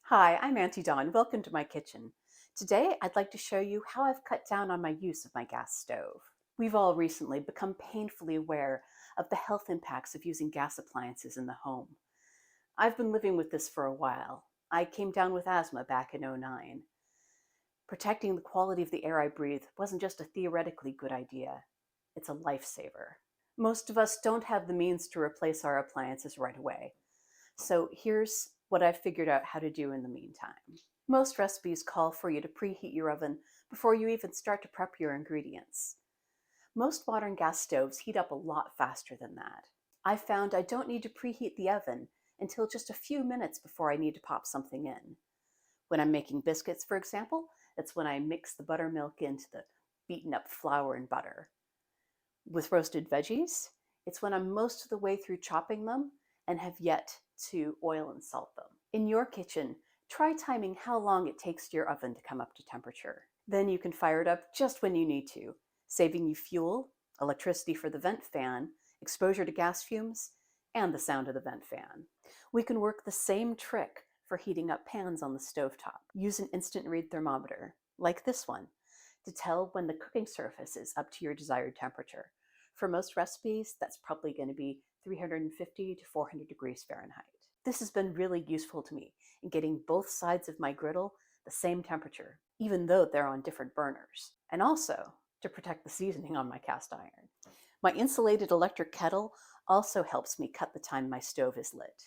Hi, I'm Auntie Dawn. Welcome to my kitchen. Today, I'd like to show you how I've cut down on my use of my gas stove. We've all recently become painfully aware of the health impacts of using gas appliances in the home. I've been living with this for a while. I came down with asthma back in '09. Protecting the quality of the air I breathe wasn't just a theoretically good idea, it's a lifesaver. Most of us don't have the means to replace our appliances right away. So here's what I've figured out how to do in the meantime. Most recipes call for you to preheat your oven before you even start to prep your ingredients. Most modern gas stoves heat up a lot faster than that. I found I don't need to preheat the oven until just a few minutes before I need to pop something in. When I'm making biscuits, for example, that's when I mix the buttermilk into the beaten up flour and butter. With roasted veggies, it's when I'm most of the way through chopping them and have yet to oil and salt them. In your kitchen, try timing how long it takes your oven to come up to temperature. Then you can fire it up just when you need to, saving you fuel, electricity for the vent fan, exposure to gas fumes, and the sound of the vent fan. We can work the same trick for heating up pans on the stovetop. Use an instant read thermometer, like this one, to tell when the cooking surface is up to your desired temperature. For most recipes, that's probably going to be 350 to 400 degrees Fahrenheit. This has been really useful to me in getting both sides of my griddle the same temperature, even though they're on different burners, and also to protect the seasoning on my cast iron. My insulated electric kettle also helps me cut the time my stove is lit.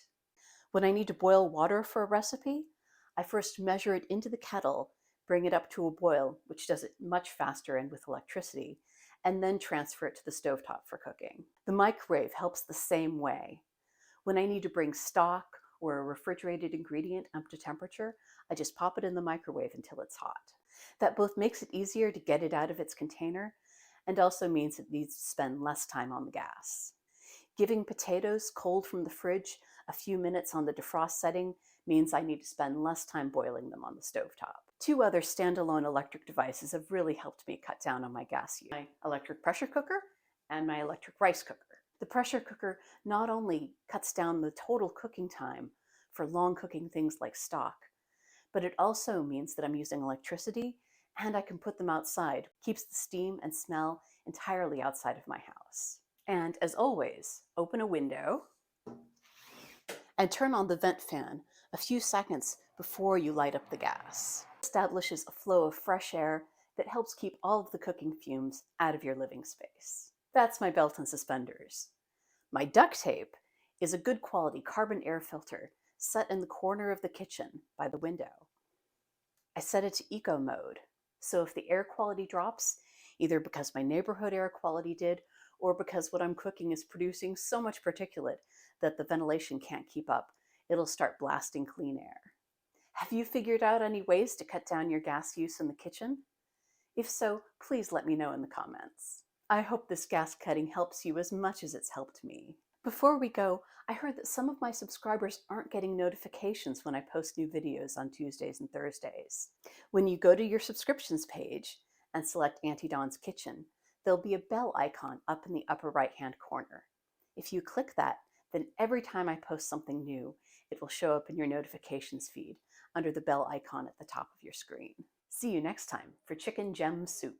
When I need to boil water for a recipe, I first measure it into the kettle, bring it up to a boil, which does it much faster and with electricity, and then transfer it to the stovetop for cooking. The microwave helps the same way. When I need to bring stock or a refrigerated ingredient up to temperature, I just pop it in the microwave until it's hot. That both makes it easier to get it out of its container and also means it needs to spend less time on the gas. Giving potatoes cold from the fridge a few minutes on the defrost setting means I need to spend less time boiling them on the stovetop. Two other standalone electric devices have really helped me cut down on my gas use: my electric pressure cooker and my electric rice cooker. The pressure cooker not only cuts down the total cooking time for long cooking things like stock, but it also means that I'm using electricity and I can put them outside, keeps the steam and smell entirely outside of my house. And as always, open a window and turn on the vent fan a few seconds before you light up the gas. It establishes a flow of fresh air that helps keep all of the cooking fumes out of your living space. That's my belt and suspenders. My duct tape is a good quality carbon air filter set in the corner of the kitchen by the window. I set it to eco mode, so if the air quality drops, either because my neighborhood air quality did or because what I'm cooking is producing so much particulate that the ventilation can't keep up, it'll start blasting clean air. Have you figured out any ways to cut down your gas use in the kitchen? If so, please let me know in the comments. I hope this gas cutting helps you as much as it's helped me. Before we go, I heard that some of my subscribers aren't getting notifications when I post new videos on Tuesdays and Thursdays. When you go to your subscriptions page and select Auntie Dawn's Kitchen, there'll be a bell icon up in the upper right-hand corner. If you click that, then every time I post something new, it will show up in your notifications feed under the bell icon at the top of your screen. See you next time for Chicken Gem Soup.